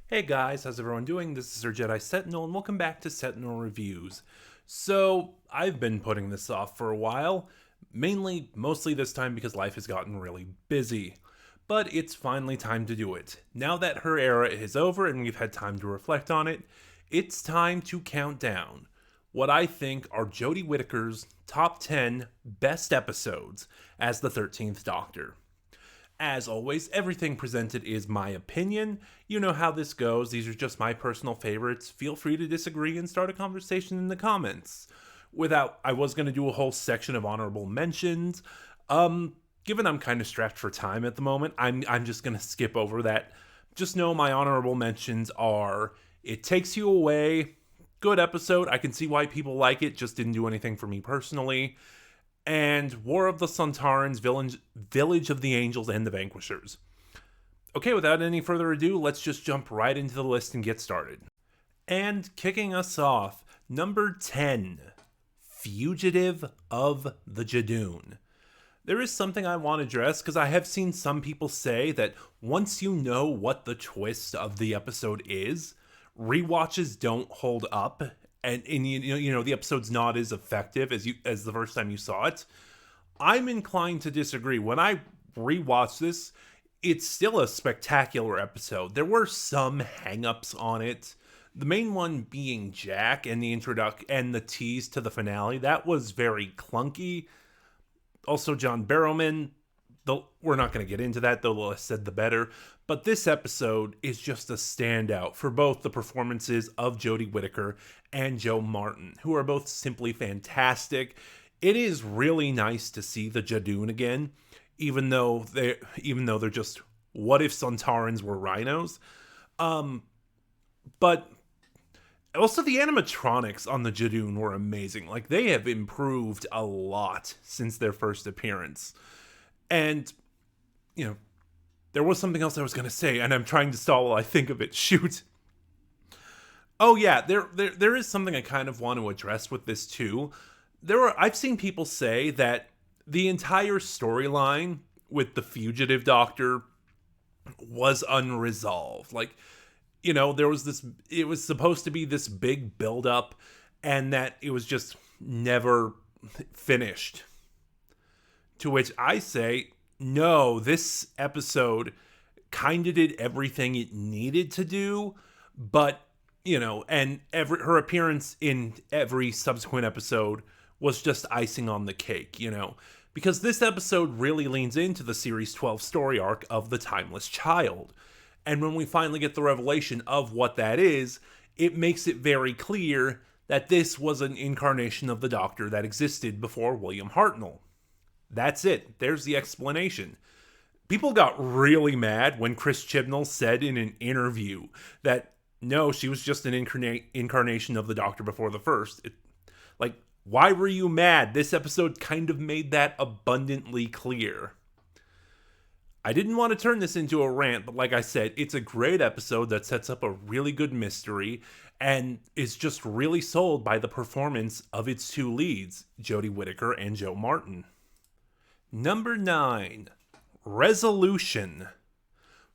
Hey guys, how's everyone doing? This is Sir Jedi Sentinel, and welcome back to Sentinel Reviews. So, I've been putting this off for a while, mostly this time because life has gotten really busy. But it's finally time to do it. Now that her era is over and we've had time to reflect on it, it's time to count down what I think are Jodie Whittaker's top 10 best episodes as the 13th Doctor. As always, everything presented is my opinion. You know how this goes. These are just my personal favorites. Feel free to disagree and start a conversation in the comments. I was going to do a whole section of honorable mentions. Given I'm kind of strapped for time at the moment, I'm just going to skip over that. Just know my honorable mentions are It Takes You Away. Good episode. I can see why people like it. Just didn't do anything for me personally. And War of the Sontarans, Village of the Angels, and the Vanquishers. Okay, without any further ado, let's just jump right into the list and get started. And kicking us off, number 10, Fugitive of the Jadune. There is something I want to address because I have seen some people say that once you know what the twist of the episode is, rewatches don't hold up, and the episode's not as effective as the first time you saw it. I'm inclined to disagree. When I rewatched this, it's still a spectacular episode. There were some hangups on it. The main one being Jack and the introduction and the tease to the finale. That was very clunky. Also, John Barrowman. We're not going to get into that, though the less said the better. But this episode is just a standout for both the performances of Jodie Whittaker and Joe Martin, who are both simply fantastic. It is really nice to see the Jadune again, even though they're just what if Sontarans were rhinos. But also the animatronics on the Jadune were amazing. Like, they have improved a lot since their first appearance. And, there was something else I was going to say, and I'm trying to stall while I think of it. Shoot. Oh, yeah, there is something I kind of want to address with this, too. I've seen people say that the entire storyline with the Fugitive Doctor was unresolved. Like, there was it was supposed to be this big buildup, and that it was just never finished. To which I say, no, this episode kind of did everything it needed to do, but, and her appearance in every subsequent episode was just icing on the cake, because this episode really leans into the Series 12 story arc of the Timeless Child. And when we finally get the revelation of what that is, it makes it very clear that this was an incarnation of the Doctor that existed before William Hartnell. That's it. There's the explanation. People got really mad when Chris Chibnall said in an interview that, no, she was just an incarnation of the Doctor before the first. Why were you mad? This episode kind of made that abundantly clear. I didn't want to turn this into a rant, but like I said, it's a great episode that sets up a really good mystery and is just really sold by the performance of its two leads, Jodie Whittaker and Joe Martin. Number 9, Resolution.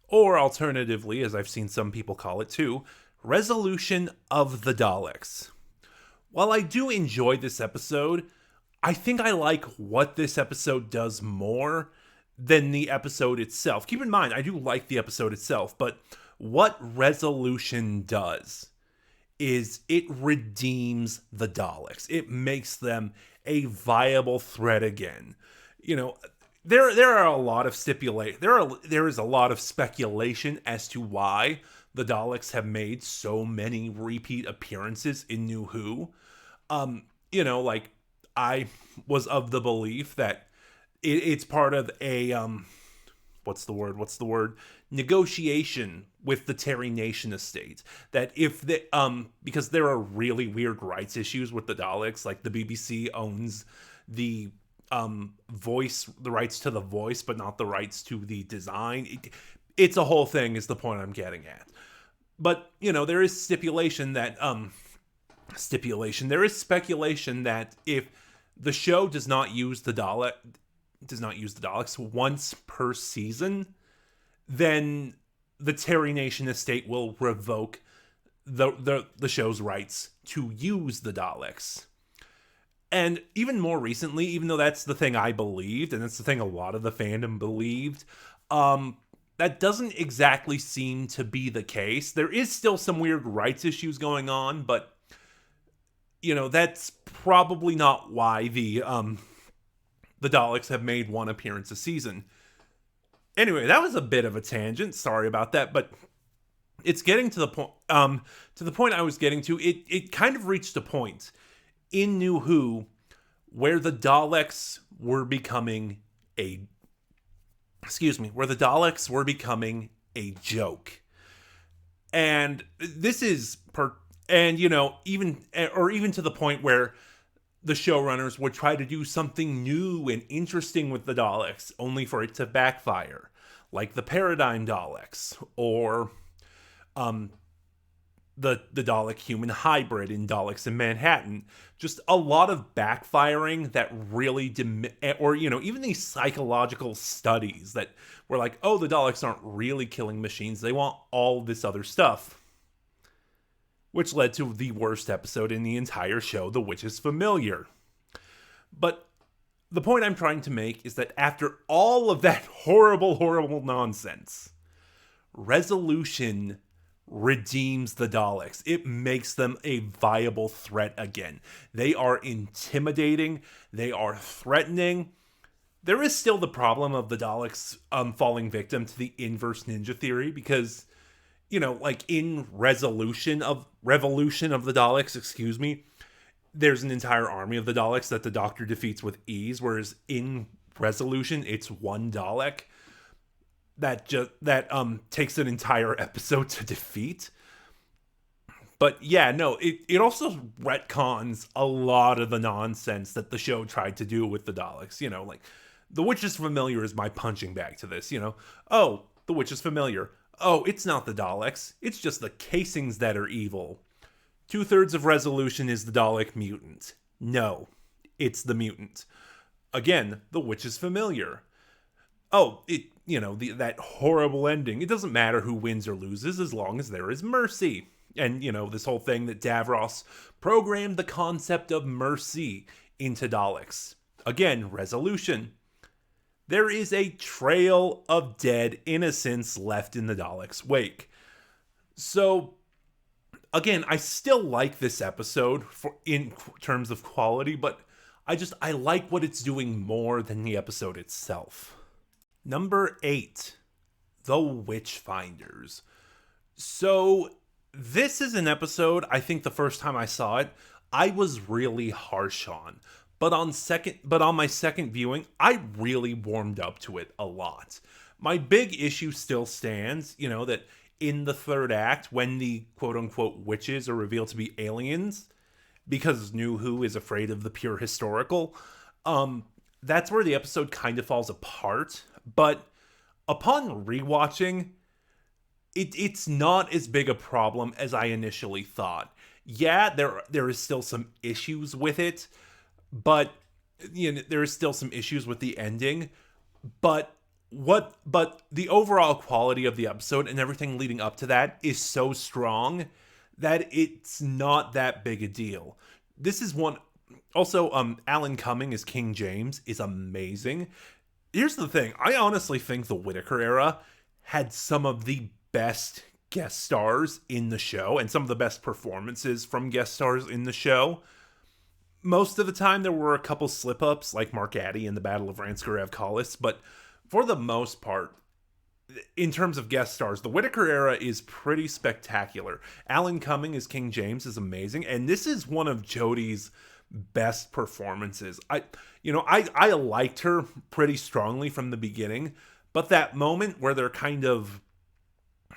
Or alternatively, as I've seen some people call it too, Resolution of the Daleks. While I do enjoy this episode, I think I like what this episode does more than the episode itself. Keep in mind, I do like the episode itself, but what Resolution does is it redeems the Daleks. It makes them a viable threat again. There are a lot of there is a lot of speculation as to why the Daleks have made so many repeat appearances in New Who. I was of the belief that it's part of a what's the word? Negotiation with the Terry Nation estate. That if because there are really weird rights issues with the Daleks, like the BBC owns the rights to the voice, but not the rights to the design. It's a whole thing is the point I'm getting at. But, there is speculation that if the show does not use the Daleks once per season, then the Terry Nation estate will revoke the show's rights to use the Daleks. And even more recently, even though that's the thing I believed, and that's the thing a lot of the fandom believed, that doesn't exactly seem to be the case. There is still some weird rights issues going on, but, you know, that's probably not why the Daleks have made one appearance a season. Anyway, that was a bit of a tangent. Sorry about that, but it's getting to the point I was getting to. It kind of reached a point in New Who where the Daleks were becoming a joke. And this is even to the point where the showrunners would try to do something new and interesting with the Daleks, only for it to backfire, like the Paradigm Daleks, or the Dalek human hybrid in Daleks in Manhattan. Just a lot of backfiring that really even these psychological studies that were like, oh, the Daleks aren't really killing machines, they want all this other stuff. Which led to the worst episode in the entire show, The Witch is Familiar. But the point I'm trying to make is that after all of that horrible, horrible nonsense, Resolution redeems the Daleks. It makes them a viable threat again. They are intimidating. They are threatening. There is still the problem of the Daleks falling victim to the inverse ninja theory, because, like in Revolution of the Daleks, there's an entire army of the Daleks that the Doctor defeats with ease, whereas in Resolution, it's one Dalek that takes an entire episode to defeat. But yeah, no, it also retcons a lot of the nonsense that the show tried to do with the Daleks. Like, The Witch is Familiar is my punching bag to this. Oh, The Witch is Familiar. Oh, it's not the Daleks. It's just the casings that are evil. 2/3 of Resolution is the Dalek mutant. No, it's the mutant. Again, The Witch is Familiar. Oh, that horrible ending. It doesn't matter who wins or loses as long as there is mercy. And, this whole thing that Davros programmed the concept of mercy into Daleks. Again, Resolution. There is a trail of dead innocents left in the Daleks' wake. So, again, I still like this episode in terms of quality, but I like what it's doing more than the episode itself. Number 8, The Witchfinders. So, this is an episode, I think the first time I saw it, I was really harsh on. But on my second viewing, I really warmed up to it a lot. My big issue still stands, that in the third act, when the quote-unquote witches are revealed to be aliens, because New Who is afraid of the pure historical, that's where the episode kind of falls apart. But upon rewatching, it's not as big a problem as I initially thought. Yeah, there is still some issues with it, but there is still some issues with the ending. But the overall quality of the episode and everything leading up to that is so strong that it's not that big a deal. This is one. Also, Alan Cumming as King James is amazing. Here's the thing. I honestly think the Whittaker era had some of the best guest stars in the show and some of the best performances from guest stars in the show. Most of the time, there were a couple slip-ups, like Mark Addy in the Battle of Ranskorev-Collis, but for the most part, in terms of guest stars, the Whittaker era is pretty spectacular. Alan Cumming as King James is amazing, and this is one of Jodie's best performances. I liked her pretty strongly from the beginning, but that moment where they're kind of,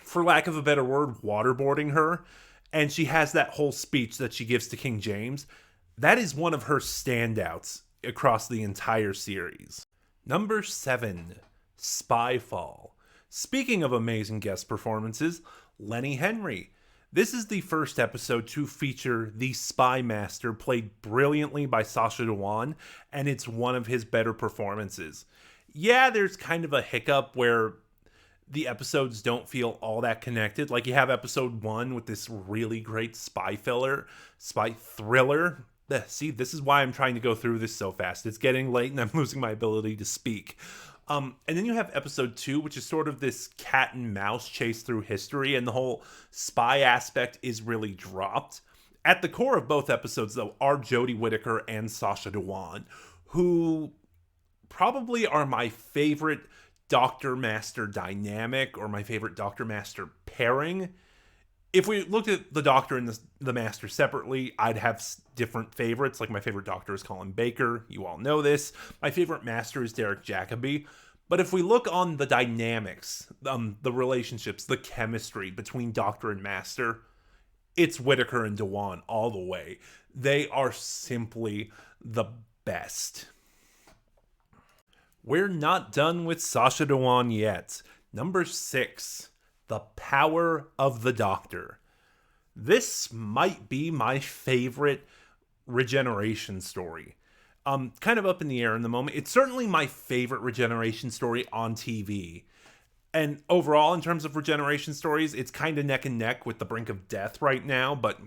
for lack of a better word, waterboarding her, and she has that whole speech that she gives to King James, that is one of her standouts across the entire series. Number 7, Spyfall. Speaking of amazing guest performances, Lenny Henry. This is the first episode to feature the Spy Master, played brilliantly by Sacha Dhawan, and it's one of his better performances. Yeah, there's kind of a hiccup where the episodes don't feel all that connected. Like, you have episode 1 with this really great spy thriller. See, this is why I'm trying to go through this so fast. It's getting late and I'm losing my ability to speak. And then you have episode 2, which is sort of this cat and mouse chase through history, and the whole spy aspect is really dropped. At the core of both episodes, though, are Jodie Whittaker and Sacha Dhawan, who probably are my favorite Doctor-Master dynamic, or my favorite Doctor-Master pairing. If we looked at the Doctor and the Master separately, I'd have different favorites. Like, my favorite Doctor is Colin Baker. You all know this. My favorite Master is Derek Jacobi. But if we look on the dynamics, the relationships, the chemistry between Doctor and Master, it's Whittaker and Dhawan all the way. They are simply the best. We're not done with Sacha Dhawan yet. Number 6. The Power of the Doctor. This might be my favorite Regeneration story. Kind of up in the air in the moment. It's certainly my favorite Regeneration story on TV. And overall, in terms of Regeneration stories, it's kind of neck and neck with The Brink of Death right now. But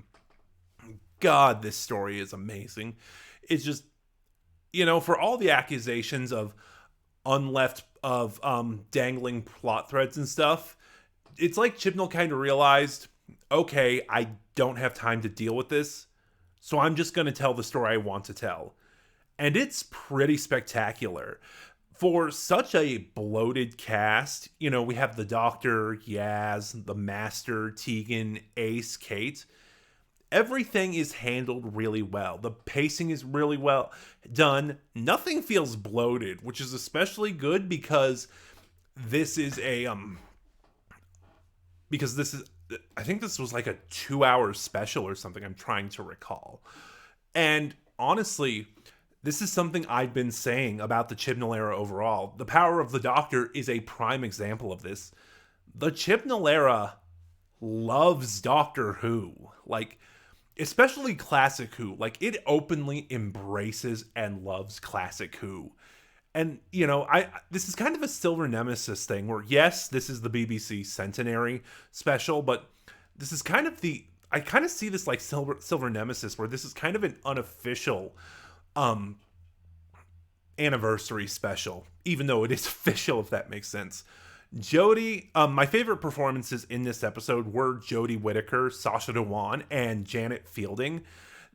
God, this story is amazing. It's just, for all the accusations of dangling plot threads and stuff, it's like Chibnall kind of realized, okay, I don't have time to deal with this, so I'm just going to tell the story I want to tell. And it's pretty spectacular. For such a bloated cast, we have the Doctor, Yaz, the Master, Tegan, Ace, Kate. Everything is handled really well. The pacing is really well done. Nothing feels bloated, which is especially good because this is I think this was like a 2-hour special or something, I'm trying to recall. And honestly, this is something I've been saying about the Chibnall era overall. The Power of the Doctor is a prime example of this. The Chibnall era loves Doctor Who. Like, especially classic Who. Like, it openly embraces and loves classic Who. And, this is kind of a Silver Nemesis thing where, yes, this is the BBC Centenary special, but this is kind of I kind of see this like Silver Nemesis, where this is kind of an unofficial anniversary special, even though it is official, if that makes sense. Jodie, my favorite performances in this episode were Jodie Whittaker, Sacha Dhawan, and Janet Fielding.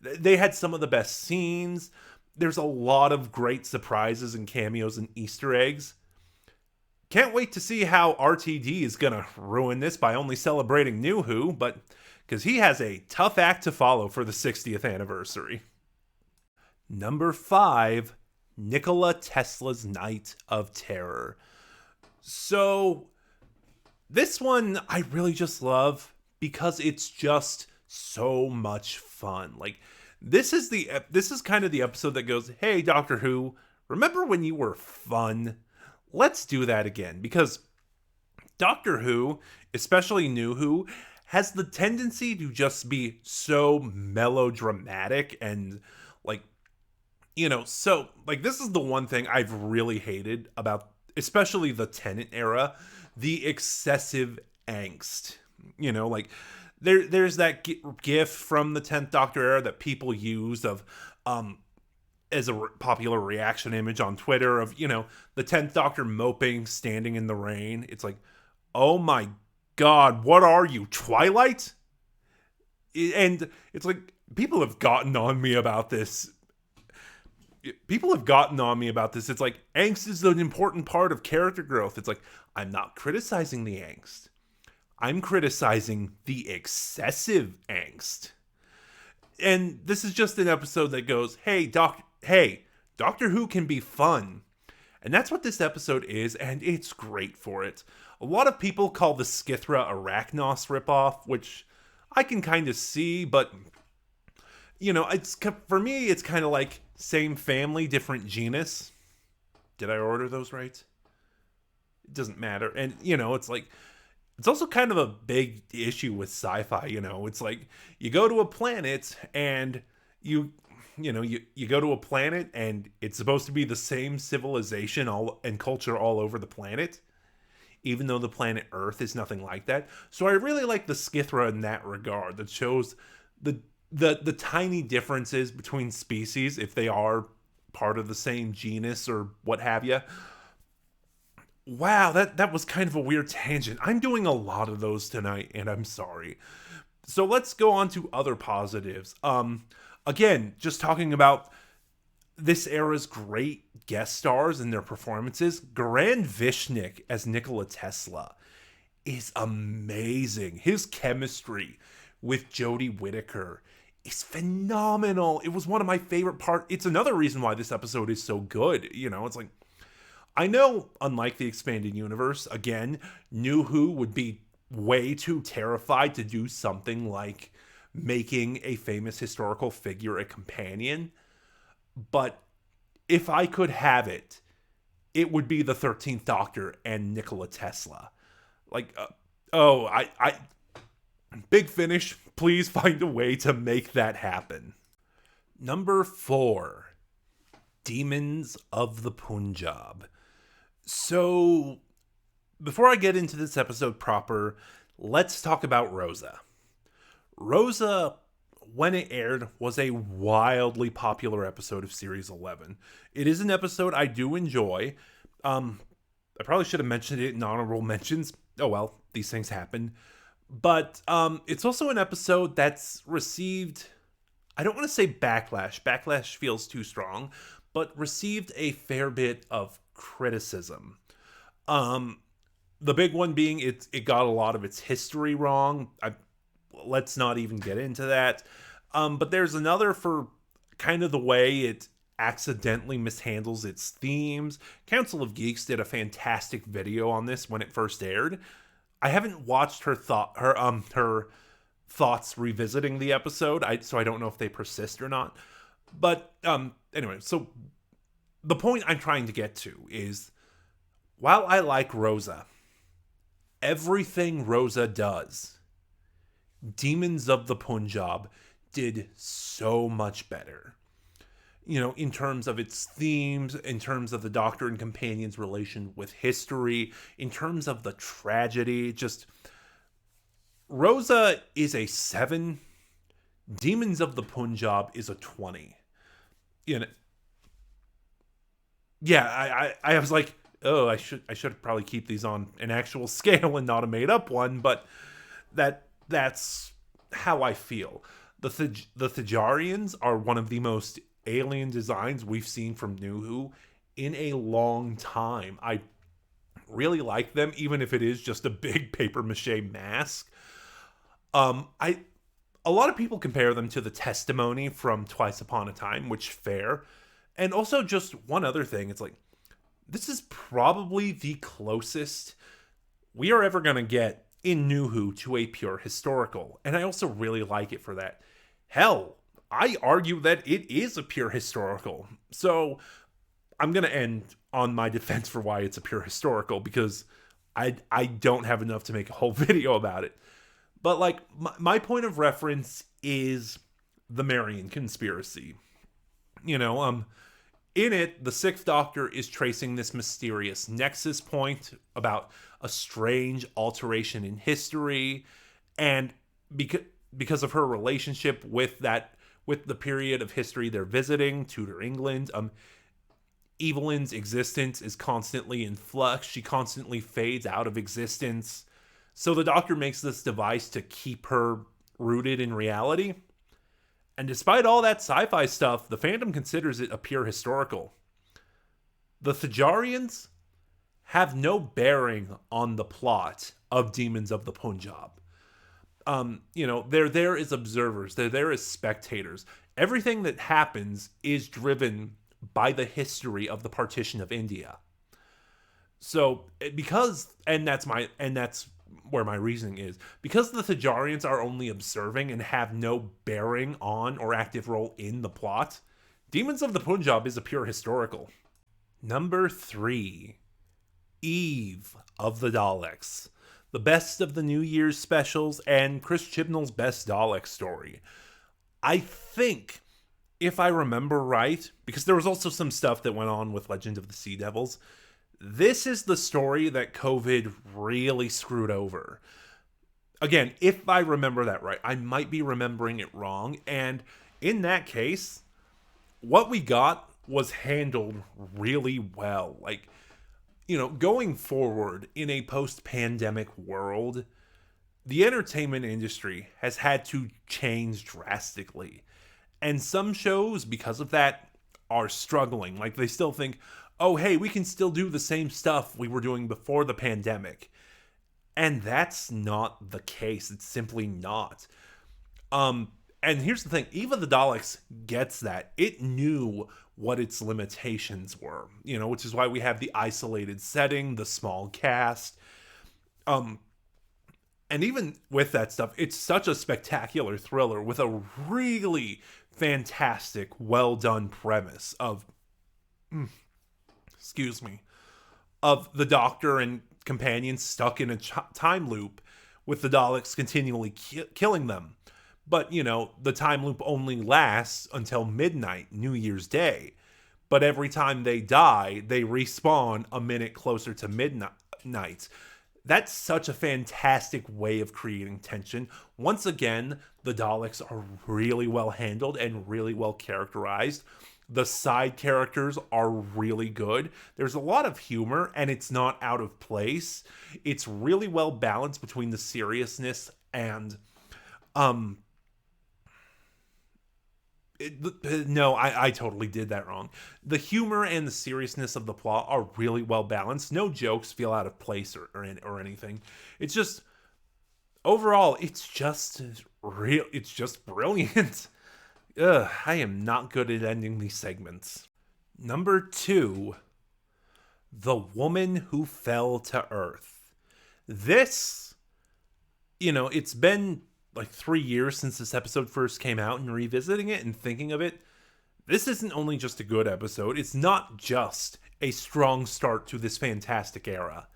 They had some of the best scenes. There's a lot of great surprises and cameos and Easter eggs. Can't wait to see how RTD is going to ruin this by only celebrating New Who, but because he has a tough act to follow for the 60th anniversary. Number 5, Nikola Tesla's Night of Terror. So, this one I really just love because it's just so much fun. Like, this is kind of the episode that goes, hey, Doctor Who, remember when you were fun? Let's do that again. Because Doctor Who, especially New Who, has the tendency to just be so melodramatic and this is the one thing I've really hated about, especially the Tennant era, the excessive angst. There's that gif from the 10th Doctor era that people use of as a popular reaction image on Twitter of, the 10th Doctor moping, standing in the rain. It's like, oh my God, what are you, Twilight? And it's like, people have gotten on me about this. It's like, angst is an important part of character growth. It's like, I'm not criticizing the angst. I'm criticizing the excessive angst. And this is just an episode that goes, hey, Doctor Who can be fun. And that's what this episode is, and it's great for it. A lot of people call the Skithra Arachnos ripoff, which I can kind of see, but, for me, it's kind of like same family, different genus. Did I order those right? It doesn't matter. And, it's like, it's also kind of a big issue with sci-fi, It's like, you go to a planet and you go to a planet and it's supposed to be the same civilization and culture all over the planet. even though the planet Earth is nothing like that. So I really like the Skithra in that regard, that shows the tiny differences between species, if they are part of the same genus or what have you. Wow, that was kind of a weird tangent. I'm doing a lot of those tonight, and I'm sorry. So let's go on to other positives. Again, just talking about this era's great guest stars and their performances. Goran Vishnik as Nikola Tesla is amazing. His chemistry with Jodie Whittaker is phenomenal. It was one of my favorite parts. It's another reason why this episode is so good. You know, it's like, I know, unlike the expanded universe, again, New Who would be way too terrified to do something like making a famous historical figure a companion. But if I could have it, it would be the 13th Doctor and Nikola Tesla. Like, Big Finish, please find a way to make that happen. Number 4, Demons of the Punjab. So, before I get into this episode proper, let's talk about Rosa. Rosa, when it aired, was a wildly popular episode of Series 11. It is an episode I do enjoy. I probably should have mentioned it in honorable mentions. Oh well, these things happen. But it's also an episode that's received, I don't want to say backlash. Backlash feels too strong, but received a fair bit of criticism. The big one being it got a lot of its history wrong. Let's not even get into that. But there's another for kind of the way it accidentally mishandles its themes. Council of Geeks did a fantastic video on this when it first aired. I haven't watched her thoughts revisiting the episode, so I don't know if they persist or not. But anyway, so the point I'm trying to get to is, while I like Rosa, everything Rosa does, Demons of the Punjab did so much better. You know, in terms of its themes, in terms of the Doctor and Companion's relation with history, in terms of the tragedy, just Rosa is a 7. Demons of the Punjab is a 20. You know, yeah, I was like, oh, I should probably keep these on an actual scale and not a made up one, but that's how I feel. The Thajarians are one of the most alien designs we've seen from New Who in a long time. I really like them, even if it is just a big paper mache mask. A lot of people compare them to the Testimony from Twice Upon a Time, which fair. And also just one other thing, it's like, this is probably the closest we are ever going to get in New Who to a pure historical. And I also really like it for that. Hell, I argue that it is a pure historical. So I'm going to end on my defense for why it's a pure historical, because I don't have enough to make a whole video about it. But like, my point of reference is the Marian conspiracy. You know, in it, the Sixth Doctor is tracing this mysterious nexus point about a strange alteration in history, and because of her relationship with the period of history they're visiting, Tudor England, Evelyn's existence is constantly in flux. She constantly fades out of existence. So the Doctor makes this device to keep her rooted in reality. And despite all that sci-fi stuff, the fandom considers it a pure historical. The Thajarians have no bearing on the plot of Demons of the Punjab. You know, they're there as observers. They're there as spectators. Everything that happens is driven by the history of the partition of India. So, that's where my reasoning is. Because the Thajarians are only observing and have no bearing on or active role in the plot, Demons of the Punjab is a pure historical. Number 3, Eve of the Daleks. The best of the New Year's specials and Chris Chibnall's best Dalek story. I think, if I remember right, because there was also some stuff that went on with Legend of the Sea Devils, This is the story that COVID really screwed over. Again, if I remember that right, I might be remembering it wrong. And in that case, what we got was handled really well. Like, going forward in a post-pandemic world, the entertainment industry has had to change drastically. And some shows, because of that, are struggling. Like, they still think, oh, hey, we can still do the same stuff we were doing before the pandemic. And that's not the case. It's simply not. And here's the thing. Eva the Daleks gets that. It knew what its limitations were, which is why we have the isolated setting, the small cast. And even with that stuff, it's such a spectacular thriller with a really fantastic, well-done premise of the Doctor and companions stuck in a time loop with the Daleks continually killing them. But, the time loop only lasts until midnight, New Year's Day. But every time they die, they respawn a minute closer to midnight. That's such a fantastic way of creating tension. Once again, the Daleks are really well handled and really well characterized. The side characters are really good. There's a lot of humor, and it's not out of place. It's really well balanced between the seriousness and I totally did that wrong. The humor and the seriousness of the plot are really well balanced. No jokes feel out of place or anything. It's just, overall, it's just brilliant. Ugh, I am not good at ending these segments. Number 2, The Woman Who Fell to Earth. This, it's been like 3 years since this episode first came out, and revisiting it and thinking of it, this isn't only just a good episode, it's not just a strong start to this fantastic era.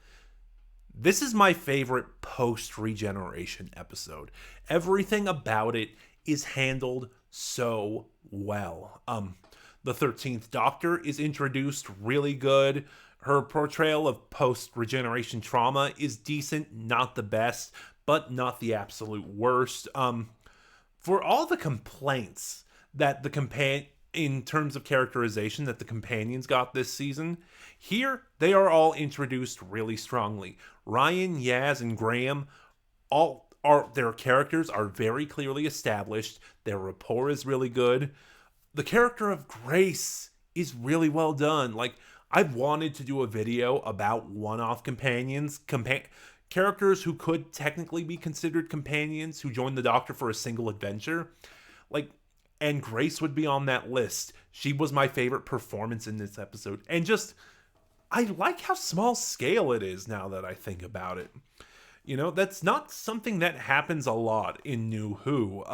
This is my favorite post-Regeneration episode. Everything about it is handled so well. The 13th Doctor is introduced really good. Her portrayal of post-Regeneration trauma is decent, not the best, but not the absolute worst. For all the complaints that in terms of characterization that the companions got this season, here they are all introduced really strongly. Ryan, Yaz, and Graham, their characters are very clearly established. Their rapport is really good. The character of Grace is really well done. Like, I've wanted to do a video about one-off companions, characters who could technically be considered companions who joined the Doctor for a single adventure. And Grace would be on that list. She was my favorite performance in this episode. And just, I like how small scale it is now that I think about it. That's not something that happens a lot in New Who.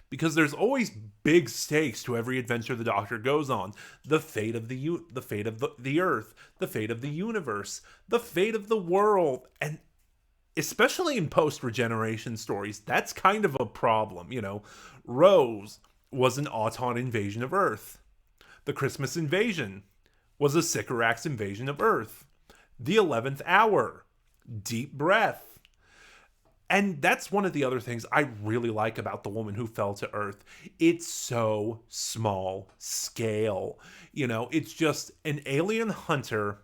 Because there's always big stakes to every adventure the Doctor goes on. The fate of the Earth, the fate of the universe, the fate of the world, and especially in post-Regeneration stories, that's kind of a problem. Rose was an Auton invasion of Earth. The Christmas invasion was a Sycorax invasion of Earth. The 11th Hour, Deep Breath. And that's one of the other things I really like about The Woman Who Fell to Earth. It's so small scale. It's just an alien hunter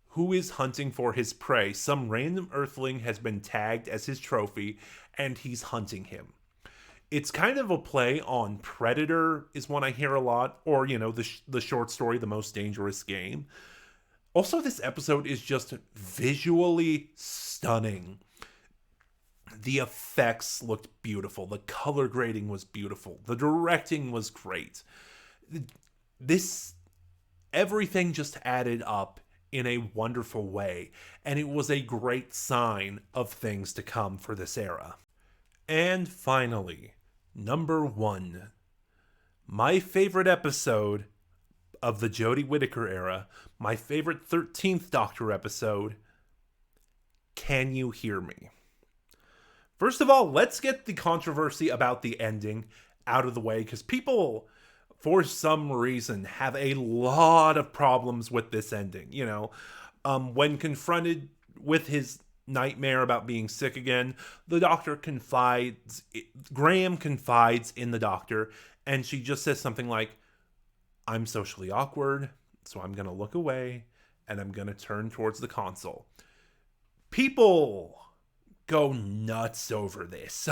who is hunting for his prey. Some random Earthling has been tagged as his trophy, and he's hunting him. It's kind of a play on Predator is one I hear a lot, or, the short story, The Most Dangerous Game. Also, this episode is just visually stunning. The effects looked beautiful. The color grading was beautiful. The directing was great. Everything just added up in a wonderful way, and it was a great sign of things to come for this era. And finally, number 1. My favorite episode of the Jodie Whittaker era, my favorite 13th Doctor episode, Can You Hear Me? First of all, let's get the controversy about the ending out of the way, because people, for some reason, have a lot of problems with this ending. When confronted with his nightmare about being sick again, Graham confides in the doctor, and she just says something like, "I'm socially awkward, so I'm going to look away, and I'm going to turn towards the console." People go nuts over this.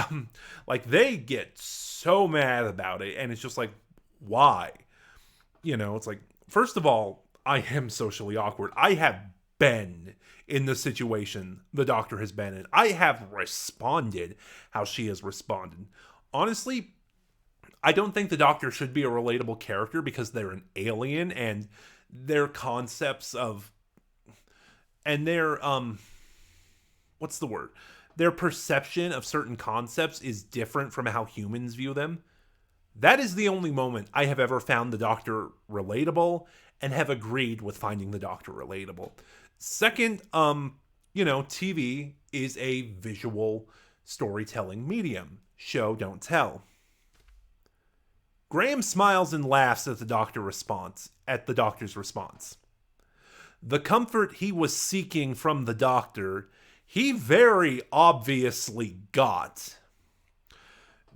Like, they get so mad about it, and it's just like, why? It's like, first of all, I am socially awkward. I have been in the situation the doctor has been in. I have responded how she has responded. Honestly, I don't think the doctor should be a relatable character because they're an alien, and their concepts of, and their, what's the word? Their perception of certain concepts is different from how humans view them. That is the only moment I have ever found the doctor relatable and have agreed with finding the doctor relatable. Second, TV is a visual storytelling medium. Show, don't tell. Graham smiles and laughs at the doctor's response. The comfort he was seeking from the doctor, he very obviously got.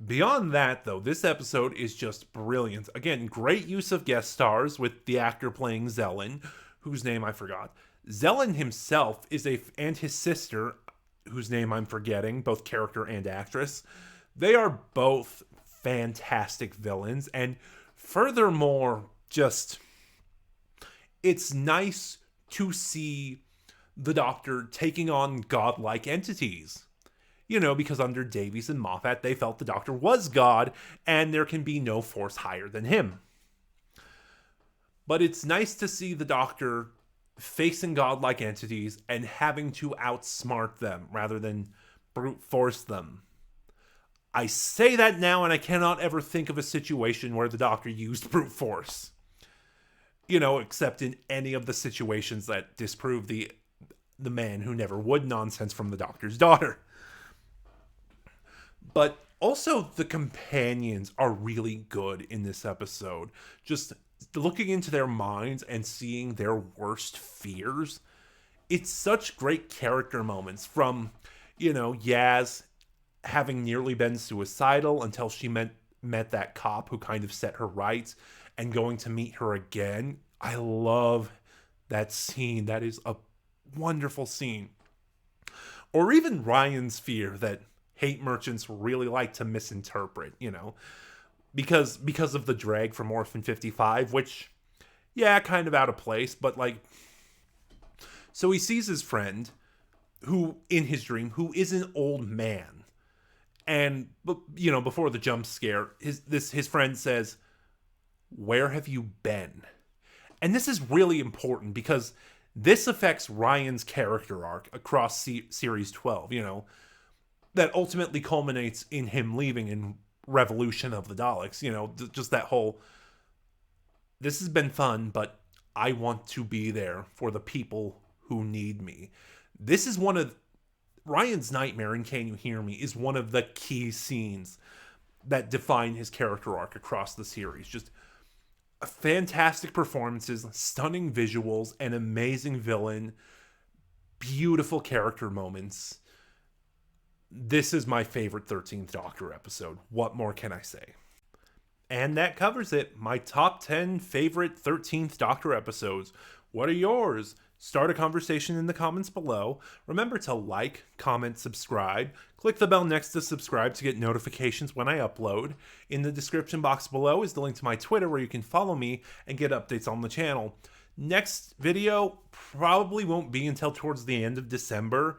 Beyond that, though, this episode is just brilliant. Again, great use of guest stars with the actor playing Zelen, whose name I forgot. Zelen himself and his sister, whose name I'm forgetting, both character and actress. They are both fantastic villains, and furthermore, it's nice to see the Doctor taking on godlike entities. Because under Davies and Moffat, they felt the Doctor was God, and there can be no force higher than him. But it's nice to see the Doctor facing godlike entities and having to outsmart them rather than brute force them. I say that now, and I cannot ever think of a situation where the Doctor used brute force. Except in any of the situations that disprove the man who never would nonsense from the Doctor's daughter. But also, the companions are really good in this episode. Just looking into their minds and seeing their worst fears. It's such great character moments from, Yaz having nearly been suicidal until she met that cop who kind of set her right, and going to meet her again. I love that scene. That is a wonderful scene. Or even Ryan's fear that hate merchants really like to misinterpret, because of the drag from Orphan 55, which, kind of out of place, but so he sees his friend, who, in his dream, who is an old man, and, before the jump scare, his friend says, "Where have you been?" And this is really important because this affects Ryan's character arc across Series 12, that ultimately culminates in him leaving in Revolution of the Daleks. Just that whole, this has been fun, but I want to be there for the people who need me. This is one of Ryan's nightmare in Can You Hear Me is one of the key scenes that define his character arc across the series. Just fantastic performances, stunning visuals, an amazing villain, beautiful character moments. This is my favorite 13th Doctor episode. What more can I say? And that covers it. My top 10 favorite 13th Doctor episodes. What are yours? Start a conversation in the comments below. Remember to like, comment, subscribe. Click the bell next to subscribe to get notifications when I upload. In the description box below is the link to my Twitter where you can follow me and get updates on the channel. Next video probably won't be until towards the end of December.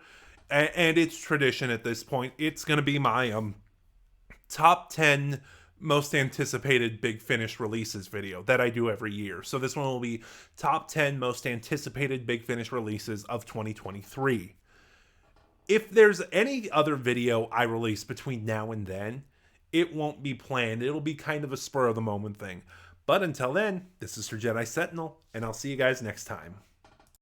And it's tradition at this point. It's going to be my top 10 most anticipated Big Finish releases video that I do every year. So this one will be top 10 most anticipated Big Finish releases of 2023. If there's any other video I release between now and then, it won't be planned. It'll be kind of a spur of the moment thing. But until then, this is Sir Jedi Sentinel, and I'll see you guys next time.